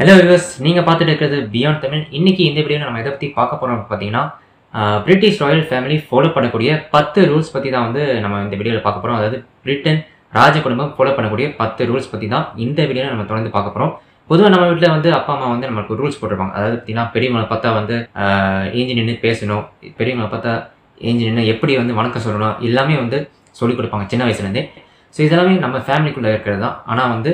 Hello viewers, நீங்கள் பார்த்துட்டு இருக்கிறது பியாண்ட் தமிழ். இன்னைக்கு இந்த வீடியோவில் நம்ம எதை பற்றி பார்க்க போகிறோம் பார்த்தீங்கன்னா, பிரிட்டிஷ் ராயல் ஃபேமிலி ஃபாலோ பண்ணக்கூடிய 10 ரூல்ஸ் பற்றி தான் வந்து நம்ம இந்த வீடியோவில் பார்க்க போகிறோம். அதாவது பிரிட்டன் ராஜ குடும்பம் ஃபாலோ பண்ணக்கூடிய 10 ரூல்ஸ் பற்றி தான் இந்த வீடியோவில் நம்ம தொடர்ந்து பார்க்க போகிறோம். பொதுவாக நம்ம வீட்டில் வந்து அப்பா அம்மா வந்து நம்மளுக்கு ரூல்ஸ் போட்டிருப்பாங்க. அதாவது பார்த்தீங்கன்னா, பெரியவங்களை பார்த்தா வந்து ஏஞ்சி நின்று பேசணும், பெரியவங்களை பார்த்தா ஏஞ்சி நின்று எப்படி வந்து வணக்கம் சொல்லணும், எல்லாமே வந்து சொல்லிக் கொடுப்பாங்க சின்ன வயசுலேருந்தே. ஸோ இதெல்லாமே நம்ம ஃபேமிலிக்குள்ளே இருக்கிறது தான். ஆனால் வந்து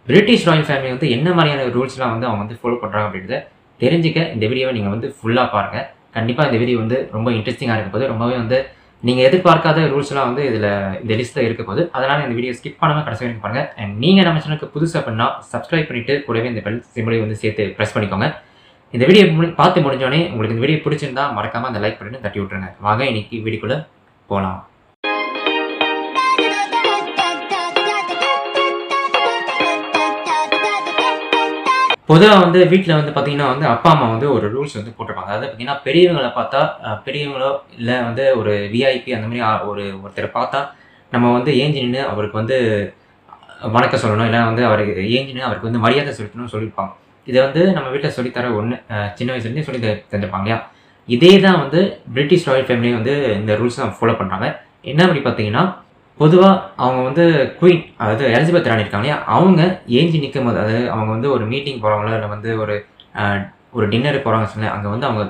பிரிட்டிஷ் ராயல் ஃபேமிலி வந்து என்ன மாதிரியான ரூல்ஸ்லாம் வந்து அவங்க வந்து ஃபாலோ பண்ணுறாங்க அப்படின்றத தெரிஞ்சுக்க இந்த வீடியோவை நீங்கள் வந்து ஃபுல்லாக பாருங்கள். கண்டிப்பாக இந்த வீடியோ வந்து ரொம்ப இன்ட்ரெஸ்டிங்காக இருக்க போது, ரொம்பவே வந்து நீங்கள் எதிர்பார்க்காத ரூல்ஸ்லாம் வந்து இந்த லிஸ்ட்டில் இருக்க போது. அதனால் இந்த வீடியோ ஸ்கிப் பண்ணாமல் கடைசி வரைக்கும் பாருங்கள். அண்ட் நீங்கள் நம்ம சேனலுக்கு புதுசாக பண்ணால் சப்ஸ்கிரைப் பண்ணிவிட்டு கூடவே இந்த பெல் சிம்பிளை வந்து சேர்த்து ப்ரெஸ் பண்ணிக்கோங்க. இந்த வீடியோ பார்த்து முடிஞ்சோடனே உங்களுக்கு இந்த வீடியோ பிடிச்சிருந்தா மறக்காமல் அந்த லைக் பண்ணிட்டு தட்டி விட்ருங்க. வாங்க இன்னைக்கு வீடியோக்குள்ளே போகலாம். பொதுவாக வந்து வீட்டில் வந்து பார்த்தீங்கன்னா வந்து அப்பா அம்மா வந்து ஒரு ரூல்ஸ் வந்து போட்டிருப்பாங்க. அதாவது பார்த்தீங்கன்னா, பெரியவங்களை பார்த்தா பெரியவங்களோ இல்லை வந்து ஒரு விஐபி அந்த மாதிரி ஒருத்தரை பார்த்தா நம்ம வந்து ஏஞ்சி நின்று அவருக்கு வந்து வணக்கம் சொல்லணும், இல்லை வந்து அவருக்கு ஏஞ்சி நின்று அவருக்கு வந்து மரியாதை செலுத்தணும்னு சொல்லியிருப்பாங்க. இதை வந்து நம்ம வீட்டில் சொல்லித்தர ஒன்று சின்ன வயசுலேருந்தே சொல்லி தந்துருப்பாங்க இல்லையா? இதே தான் வந்து பிரிட்டிஷ் ராயல் ஃபேமிலி வந்து இந்த ரூல்ஸ் தான் ஃபாலோ பண்ணுறாங்க. என்ன அப்படி பார்த்தீங்கன்னா, பொதுவாக அவங்க வந்து குயின், அதாவது எலிசபெத் ராணி இருக்காங்க இல்லையா, அவங்க ஏஞ்சி நிற்கும் போது, அதாவது அவங்க வந்து ஒரு மீட்டிங் போகிறவங்களோ இல்லை வந்து ஒரு டின்னருக்கு போகிறாங்க சொன்ன, அங்கே வந்து அவங்க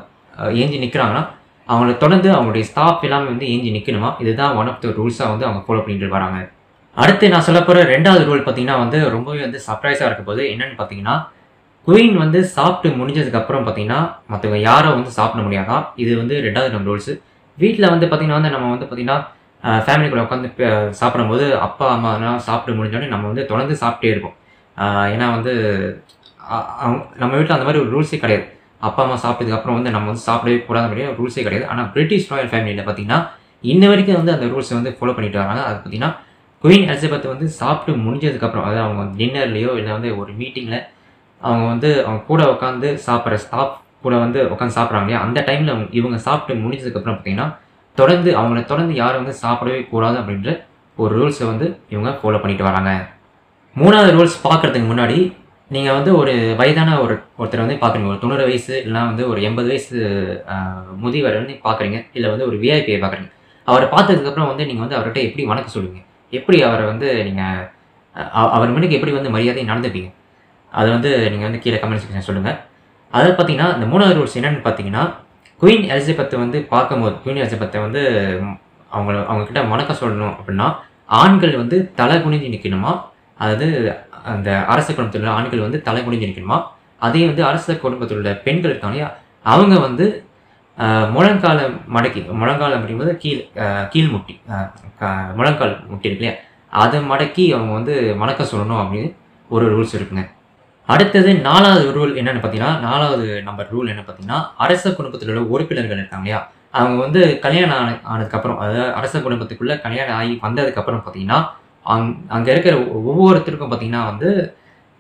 ஏஞ்சி நிற்கிறாங்கன்னா அவங்கள தொடர்ந்து அவங்களுடைய ஸ்டாஃப் எல்லாமே வந்து ஏஞ்சி நிற்கணுமா. இதுதான் ஒன் ஆஃப் த ரூல்ஸாக வந்து அவங்க ஃபாலோ பண்ணிட்டு வராங்க. அடுத்து நான் சொல்ல போகிற 2வது ரூல் பார்த்தீங்கன்னா வந்து ரொம்பவே வந்து சர்ப்ரைஸாக இருக்க போது. என்னென்னு பார்த்தீங்கன்னா, குயின் வந்து சாப்பிட்டு முடிஞ்சதுக்கப்புறம் பார்த்தீங்கன்னா மற்றவங்க யாரும் வந்து சாப்பிட முடியாதான். இது வந்து 2வது நம்ம ரூல்ஸு. வீட்டில் வந்து பார்த்தீங்கன்னா வந்து நம்ம வந்து பார்த்தீங்கன்னா ஃபேமிலிக்குள்ளே உட்காந்து சாப்பிடும்போது அப்பா அம்மாலாம் சாப்பிட்டு முடிஞ்சோடனே நம்ம வந்து தொடர்ந்து சாப்பிட்டே இருப்போம். ஏன்னா வந்து நம்ம வீட்டில் அந்த மாதிரி ஒரு ரூல்ஸே கிடையாது. அப்பா அம்மா சாப்பிட்டதுக்கப்புறம் வந்து நம்ம வந்து சாப்பிடவே கூடாது அப்படியே ரூல்ஸே கிடையாது. ஆனால் பிரிட்டிஷ் ராயல் ஃபேமிலியில் பார்த்தீங்கன்னா இன்ன வரைக்கும் வந்து அந்த ரூல்ஸை வந்து ஃபாலோ பண்ணிட்டு வராங்க. அது பார்த்தீங்கன்னா, குயின் எலிசபெத் வந்து சாப்பிட்டு முடிஞ்சதுக்கப்புறம், அதாவது அவங்க டின்னர்லேயோ இல்லை வந்து ஒரு மீட்டிங்கில் அவங்க வந்து அவங்க கூட உட்காந்து சாப்பிட்ற ஸ்டாஃப் கூட வந்து உட்காந்து சாப்பிட்றாங்க இல்லையா, அந்த டைமில் இவங்க சாப்பிட்டு முடிஞ்சதுக்கப்புறம் பார்த்தீங்கன்னா அவங்கள தொடர்ந்து யாரும் வந்து சாப்பிடவே கூடாது அப்படின்ற ஒரு ரூல்ஸை வந்து இவங்க ஃபாலோ பண்ணிட்டு வராங்க. 3வது ரூல்ஸ் பார்க்குறதுக்கு முன்னாடி நீங்கள் வந்து ஒரு வயதான ஒருத்தர் வந்து பார்க்குறீங்க. ஒரு 90 வயசு இல்லைனா வந்து ஒரு 80 வயசு முதியவர் வந்து பார்க்குறீங்க, இல்லை வந்து ஒரு விஐபியை பார்க்குறீங்க. அவரை பார்த்ததுக்கப்புறம் வந்து நீங்கள் வந்து அவர்கிட்ட எப்படி வணக்கம் சொல்லுவீங்க, எப்படி அவரை வந்து நீங்கள் அவர் முன்னுக்கு எப்படி வந்து மரியாதையை நடந்துப்பீங்க, அதை வந்து நீங்கள் வந்து கீழே கமெண்ட் செக்ஷன் சொல்லுங்கள். அதாவது பார்த்தீங்கன்னா, இந்த 3வது ரூல்ஸ் என்னென்னு பார்த்தீங்கன்னா, குயின் எலிசபெத்தை வந்து பார்க்கும்போது குயின் எலிசபெத்தை வந்து அவங்கக்கிட்ட வணக்கம் சொல்லணும் அப்படின்னா ஆண்கள் வந்து தலை குனிஞ்சு நிற்கணுமா. அதாவது அந்த அரச குடும்பத்தில் உள்ள ஆண்கள் வந்து தலை குனிஞ்சு நிற்கணுமா. அதே வந்து அரச குடும்பத்தில் உள்ள பெண்கள் இருக்காங்க இல்லையா, அவங்க வந்து முழங்கால் அப்படிங்கும்போது கீழ் முட்டி, முழங்கால் முட்டி இருக்கு இல்லையா, அதை மடக்கி அவங்க வந்து வணக்கம் சொல்லணும் அப்படின்னு ஒரு ரூல்ஸ் இருக்குங்க. அடுத்தது 4வது ரூல் என்னென்னு பார்த்தீங்கன்னா, 4வது நம்பர் ரூல் என்ன பார்த்தீங்கன்னா, அரச குடும்பத்தில் உள்ள உறுப்பினர்கள் இருக்காங்க இல்லையா, அவங்க வந்து கல்யாணம் ஆனதுக்கப்புறம், அதாவது அரச குடும்பத்துக்குள்ளே கல்யாணம் ஆகி வந்ததுக்கப்புறம் பார்த்தீங்கன்னா அங்கே இருக்கிற ஒவ்வொருத்தருக்கும் பார்த்தீங்கன்னா வந்து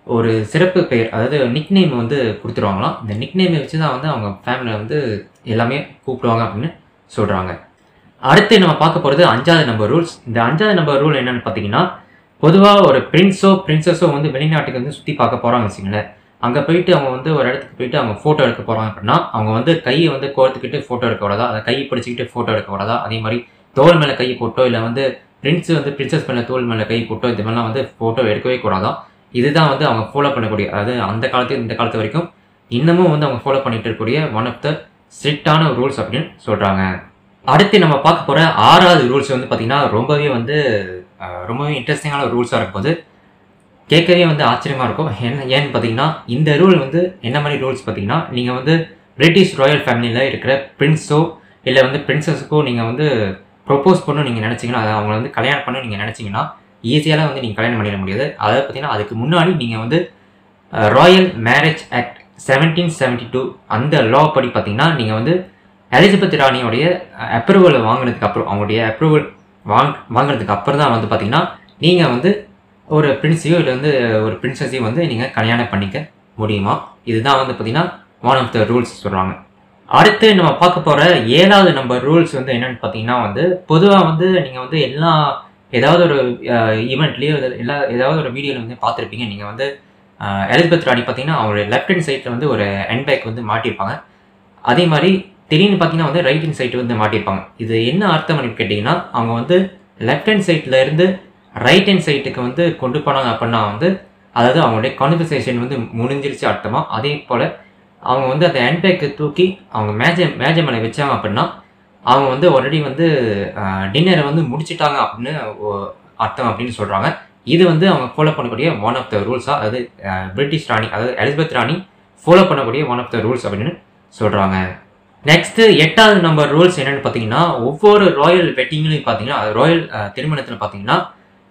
ஒரு சிறப்பு பெயர், அதாவது நிக் நேம் வந்து கொடுத்துருவாங்களாம். இந்த நிக் நேமை வச்சு தான் வந்து அவங்க ஃபேமிலியில் வந்து எல்லாமே கூப்பிடுவாங்க அப்படின்னு சொல்கிறாங்க. அடுத்து நம்ம பார்க்க போகிறது 5வது நம்பர் ரூல்ஸ். இந்த 5வது நம்பர் ரூல் என்னென்னு பார்த்தீங்கன்னா, பொதுவாக ஒரு பிரின்ஸோ வந்து வெளிநாட்டுக்கு வந்து சுற்றி பார்க்க போகிறாங்க வச்சுங்களேன். அங்கே போயிட்டு அவங்க வந்து ஒரு இடத்துக்கு போயிட்டு அவங்க ஃபோட்டோ எடுக்க போகிறாங்க அப்படின்னா அவங்க வந்து கையை வந்து கோர்த்துக்கிட்டு ஃபோட்டோ எடுக்க கூடாதா, அதை கையை பிடிச்சிக்கிட்டு ஃபோட்டோ எடுக்க கூடாதா. அதே மாதிரி தோல் மேலே கை போட்டோ இல்லை வந்து பிரின்சஸ் மேலே தோல் மேலே கை போட்டோ இது மாதிரிலாம் வந்து ஃபோட்டோ எடுக்கவே கூடாதான். இதுதான் வந்து அவங்க ஃபாலோ பண்ணக்கூடிய, அதாவது அந்த காலத்து இந்த காலத்து வரைக்கும் இன்னமும் வந்து அவங்க ஃபாலோ பண்ணிட்டு இருக்கக்கூடிய ஒன் ஆஃப் த ஸ்ட்ரிக்டான ரூல்ஸ் அப்படின்னு சொல்கிறாங்க. அடுத்து நம்ம பார்க்க போகிற 6வது ரூல்ஸ் வந்து பார்த்திங்கன்னா ரொம்பவே இன்ட்ரெஸ்டிங்கான ரூல்ஸாக இருக்கும்போது கேட்கவே வந்து ஆச்சரியமாக இருக்கும். ஏன்னு பார்த்தீங்கன்னா, இந்த ரூல் வந்து என்ன மாதிரி ரூல்ஸ் பார்த்தீங்கன்னா, நீங்கள் வந்து பிரிட்டிஷ் ராயல் ஃபேமிலியில் இருக்கிற பிரின்ஸோ இல்லை வந்து பிரின்சஸுக்கோ நீங்கள் வந்து ப்ரொப்போஸ் பண்ணணும் நீங்கள் நினச்சிங்கன்னா, அதை அவங்கள வந்து கல்யாணம் பண்ணணும் நீங்கள் நினச்சிங்கன்னா ஈஸியாலாம் வந்து நீங்கள் கல்யாணம் பண்ணிட முடியாது. அதாவது பார்த்தீங்கன்னா, அதுக்கு முன்னாடி நீங்கள் வந்து ராயல் மேரேஜ் ஆக்ட் 1772 அந்த லா படி பார்த்தீங்கன்னா நீங்கள் வந்து எலிசபெத் ராணியோடைய அப்ரூவலை வாங்கினதுக்கு அப்புறம், அவங்களுடைய அப்ரூவல் வாங்கினதுக்கு அப்புறம் தான் வந்து பார்த்தீங்கன்னா நீங்கள் வந்து ஒரு பிரின்ஸையோ இல்லை வந்து ஒரு பிரின்சஸையோ வந்து நீங்கள் கல்யாணம் பண்ணிக்க முடியுமா. இதுதான் வந்து பார்த்தீங்கன்னா ஒன் ஆஃப் த ரூல்ஸ் சொல்கிறாங்க. அடுத்து நம்ம பார்க்க போகிற 7வது நம்பர் ரூல்ஸ் வந்து என்னென்னு பார்த்தீங்கன்னா வந்து, பொதுவாக வந்து நீங்கள் வந்து ஏதாவது ஒரு ஈவெண்ட்லேயோ ஏதாவது ஒரு வீடியோவில் வந்து பார்த்துருப்பீங்க. நீங்கள் வந்து எலிசபெத் ராணி பார்த்தீங்கன்னா அவங்களுடைய லெஃப்ட் ஹேண்ட் சைடில் வந்து ஒரு ஹேண்ட் பேக் வந்து மாட்டியிருப்பாங்க. அதே மாதிரி திடீர்னு பார்த்தீங்கன்னா வந்து ரைட் ஹேண்ட் சைடு வந்து மாட்டியிருப்பாங்க. இது என்ன அர்த்தம் அப்படின்னு கேட்டிங்கன்னா அவங்க வந்து லெஃப்ட் ஹேண்ட் சைடில் இருந்து ரைட் ஹேண்ட் சைட்டுக்கு வந்து கொண்டு போனாங்க அப்படின்னா வந்து அதாவது அவங்களுடைய கான்வர்சேஷன் வந்து முடிஞ்சிருச்சு அர்த்தமா. அதே போல் அவங்க வந்து அந்த ஹேண்ட் பேக்கை தூக்கி அவங்க மேஜை மேலே வச்சாங்க அப்படின்னா அவங்க வந்து ஆல்ரெடி வந்து டின்னரை வந்து முடிச்சிட்டாங்க அப்படின்னு அர்த்தம் அப்படின்னு சொல்கிறாங்க. இது வந்து அவங்க ஃபாலோ பண்ணக்கூடிய ஒன் ஆஃப் த ரூல்ஸாக, அதாவது பிரிட்டிஷ் ராணி அதாவது எலிசபெத் ராணி ஃபாலோ பண்ணக்கூடிய ஒன் ஆஃப் த ரூல்ஸ் அப்படின்னு சொல்கிறாங்க. நெக்ஸ்ட்டு 8வது நம்பர் ரூல்ஸ் என்னென்னு பார்த்தீங்கன்னா ஒவ்வொரு ராயல் வெட்டிங்லையும் பார்த்தீங்கன்னா ராயல் திருமணத்தில் பார்த்தீங்கன்னா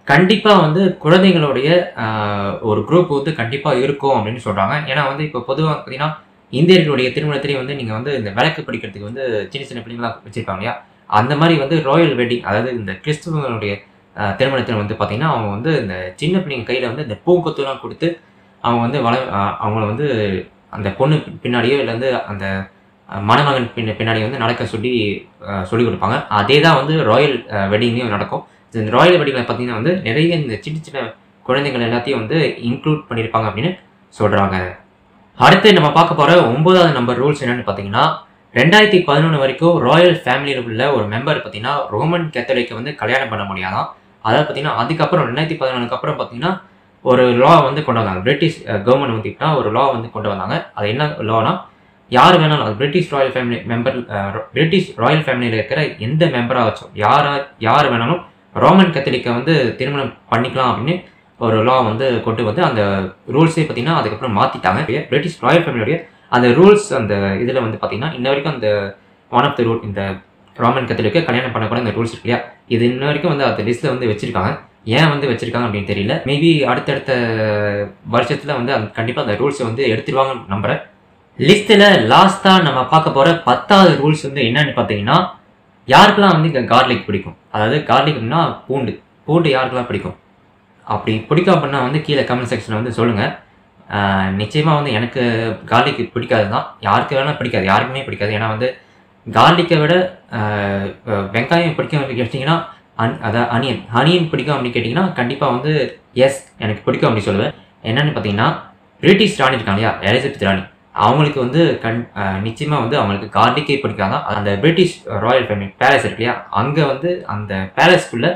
கண்டிப்பாக வந்து குழந்தைங்களுடைய ஒரு குரூப் வந்து கண்டிப்பாக இருக்கும் அப்படின்னு சொல்கிறாங்க. ஏன்னா வந்து இப்போ பொதுவாக பார்த்தீங்கன்னா இந்தியர்களுடைய திருமணத்திலேயே வந்து நீங்கள் வந்து இந்த விளக்கு பிடிக்கிறதுக்கு வந்து சின்ன சின்ன பிள்ளைங்களாம் வச்சுருப்பாங்க இல்லையா, அந்த மாதிரி வந்து ராயல் வெட்டிங் அதாவது இந்த கிறிஸ்துவங்களுடைய திருமணத்தில் வந்து பார்த்திங்கன்னா அவங்க வந்து இந்த சின்ன பிள்ளைங்க கையில் வந்து இந்த பூங்கொத்துலாம் கொடுத்து அவங்க வந்து அவங்கள வந்து அந்த பொண்ணு பின்னாடியோ இல்லை வந்து அந்த மணமகன் பின்னாடி வந்து நடக்க சொல்லிக் கொடுப்பாங்க. அதே தான் வந்து ராயல் வெட்டிங்லேயும் நடக்கும். இந்த ராயல் வெட்டிங்கில் பார்த்தீங்கன்னா வந்து நிறைய இந்த சின்ன சின்ன குழந்தைகள் எல்லாத்தையும் வந்து இன்க்ளூட் பண்ணியிருப்பாங்க அப்படின்னு சொல்கிறாங்க. அடுத்து நம்ம பார்க்க போகிற 9வது நம்பர் ரூல்ஸ் என்னென்னு பார்த்தீங்கன்னா 2011 வரைக்கும் ராயல் ஃபேமிலியில் உள்ள ஒரு மெம்பர் பார்த்தீங்கன்னா ரோமன் கேத்தலிக்கை வந்து கல்யாணம் பண்ண முடியாதான். அதாவது பார்த்தீங்கன்னா அதுக்கப்புறம் 2011 அப்புறம் பார்த்தீங்கன்னா ஒரு லா வந்து கொண்டு வந்தாங்க. பிரிட்டிஷ் கவர்மெண்ட் வந்துட்டா ஒரு லா வந்து கொண்டு வந்தாங்க. அது என்ன லானா யார் வேணாலும் அது British Royal family member British Royal ஃபேமிலியில் இருக்கிற எந்த மெம்பராக வச்சோம் யார் வேணாலும் ரோமன் கேத்தலிக்கை வந்து திருமணம் பண்ணிக்கலாம் அப்படின்னு ஒரு லா வந்து கொண்டு வந்து அந்த ரூல்ஸே பார்த்தீங்கன்னா அதுக்கப்புறம் மாற்றிட்டாங்க. பிரிட்டிஷ் ராயல் ஃபேமிலியோடைய அந்த ரூல்ஸ் அந்த இதில் வந்து பார்த்தீங்கன்னா இன்ன வரைக்கும் அந்த ஒன் ஆஃப் த ரூல் இந்த ரோமன் கேத்தலிக்கை கல்யாணம் பண்ணக்கூட இந்த ரூல்ஸ் இருக்கு இல்லையா, இது இன்ன வரைக்கும் வந்து அந்த லிஸ்ட்டில் வந்து வச்சுருக்காங்க. ஏன் வந்து வச்சுருக்காங்க அப்படின்னு தெரியல. மேபி அடுத்தடுத்த வருஷத்தில் வந்து கண்டிப்பாக அந்த ரூல்ஸை வந்து எடுத்துருவாங்கன்னு நம்புகிறேன். லிஸ்ட்டில் லாஸ்ட்டாக நம்ம பார்க்க போகிற 10வது ரூல்ஸ் வந்து என்னன்னு பார்த்தீங்கன்னா யாருக்கெல்லாம் வந்து இங்கே கார்லிக் பிடிக்கும், அதாவது கார்லிக் அப்படின்னா பூண்டு யாருக்கெல்லாம் பிடிக்கும், அப்படி பிடிக்கும் அப்படின்னா வந்து கீழே கமெண்ட் செக்ஷனில் வந்து சொல்லுங்கள். நிச்சயமாக வந்து எனக்கு கார்லிக் பிடிக்காது தான், யாருக்கு வேணால் பிடிக்காது, யாருக்குமே பிடிக்காது. ஏன்னா வந்து கார்லிக்கை விட வெங்காயம் பிடிக்கும் அப்படின்னு கேட்டிங்கன்னா அதாவது அனியன் பிடிக்கும் அப்படின்னு கேட்டிங்கன்னா கண்டிப்பாக வந்து எஸ் எனக்கு பிடிக்கும் அப்படின்னு சொல்லுவேன். என்னென்னு பார்த்தீங்கன்னா பிரிட்டிஷ் ராணி இருக்காங்க இல்லையா எலிசபெத் ராணி, அவங்களுக்கு வந்து நிச்சயமாக வந்து அவங்களுக்கு கார்லிக்கே பிடிக்காதான். அந்த பிரிட்டிஷ் ராயல் ஃபேமிலி பேலஸ் இருக்கு இல்லையா, அங்கே வந்து அந்த பேலஸ்க்குள்ளே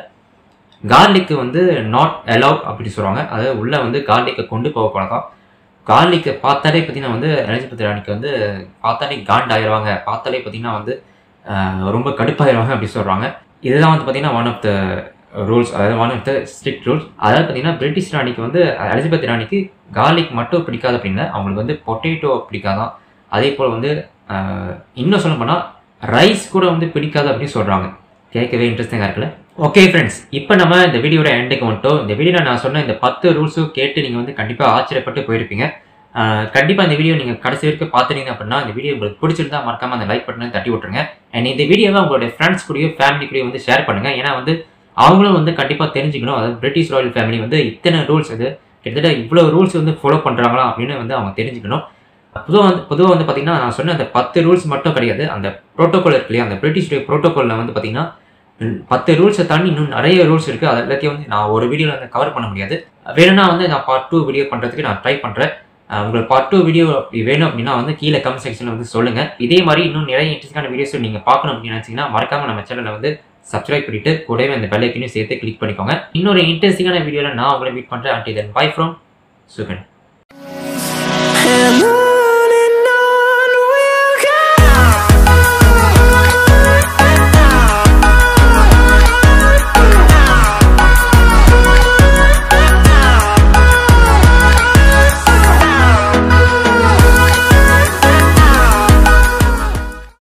கார்லிக்கு வந்து நாட் அலவுட் அப்படின்னு சொல்லுவாங்க. அதாவது உள்ளே வந்து கார்லிக்கை கொண்டு போகக்கூடாதான். கார்லிக்கை பார்த்தாலே பார்த்தீங்கன்னா வந்து எலிசபெத் ராணிக்கு வந்து பார்த்தாலே காண்டாயிருவாங்க, பார்த்தாலே பார்த்தீங்கன்னா வந்து ரொம்ப கடுப்பாயிருவாங்க அப்படி சொல்கிறாங்க. இதுதான் வந்து பார்த்தீங்கன்னா ஒன் ஆஃப் த ரூல்ஸ், அதாவது one of the strict rules. அதாவது பார்த்தீங்கன்னா பிரிட்டிஷ் ராணிக்கு வந்து எலிசபெத் ராணிக்கு கார்லிக் மட்டும் பிடிக்காது அப்படின்னா அவங்களுக்கு வந்து பொட்டேட்டோ பிடிக்காதான். அதே போல் வந்து இன்னும் சொல்ல போனால் ரைஸ் கூட வந்து பிடிக்காது அப்படின்னு சொல்கிறாங்க. கேட்கவே இன்ட்ரெஸ்டிங்காக இருக்குல்ல. ஓகே ஃப்ரெண்ட்ஸ், இப்போ நம்ம இந்த வீடியோட எண்டுக்கு வந்துட்டோம். இந்த வீடியோவில் நான் சொன்ன இந்த 10 ரூல்ஸும் கேட்டு நீங்கள் வந்து கண்டிப்பாக ஆச்சரியப்பட்டு போயிருப்பீங்க. கண்டிப்பாக இந்த வீடியோ நீங்கள் கடைசி வரைக்கும் பார்த்துட்டீங்க அப்படின்னா இந்த வீடியோ உங்களுக்கு பிடிச்சிருந்தா மறக்காமல் அந்த லைக் பட்டனை தட்டி விட்டுருங்க. அண்ட் இந்த வீடியோவை உங்களுடைய ஃப்ரெண்ட்ஸ் கூடயோ ஃபேமிலி கூடயோ வந்து ஷேர் பண்ணுங்கள். ஏன்னா வந்து அவங்களும் வந்து கண்டிப்பாக தெரிஞ்சுக்கணும். அதாவது பிரிட்டிஷ் ராயல் ஃபேமிலி வந்து இத்தனை ரூல்ஸ் இது கிட்டத்தட்ட இவ்வளோ ரூல்ஸ் வந்து ஃபாலோ பண்ணுறாங்களா அப்படின்னு வந்து அவங்க தெரிஞ்சுக்கணும். பொதுவாக வந்து பார்த்தீங்கன்னா நான் சொன்ன அந்த 10 ரூல்ஸ் மட்டும் கிடையாது, அந்த ப்ரோட்டோகால் இருக்கு இல்லையா, அந்த பிரிட்டிஷ் ப்ரோட்டோகாலில் வந்து பார்த்தீங்கன்னா 10 ரூல்ஸை தாண்டி இன்னும் நிறைய ரூல்ஸ் இருக்குது. அது எல்லாத்தையும் வந்து நான் ஒரு வீடியோவில் வந்து கவர் பண்ண முடியாது. வேணும்னா வந்து நான் பார்ட் 2 வீடியோ பண்ணுறதுக்கு நான் ட்ரை பண்ணுறேன். உங்களுக்கு பார்ட் 2 வீடியோ வேணும் அப்படின்னா வந்து கீழே கமெண்ட் செக்ஷனில் வந்து சொல்லுங்கள். இதே மாதிரி இன்னும் நிறைய இன்ட்ரெஸ்டிங்கான வீடியோஸ் நீங்கள் பார்க்கணும் அப்படின்னு நினச்சிங்கன்னா மறக்காமல் நம்ம சேனலை வந்து சப்ஸ்கிரைப் பண்ணிட்டு கூடவே அந்த பெல் ஐக்கனையும் சேர்த்து கிளிக் பண்ணிக்கோங்க. இன்னொரு இன்ட்ரெஸ்டிங்கான வீடியோவில் நான் உங்களை மீட் பண்ணுறேன். Until then, bye from Sugan.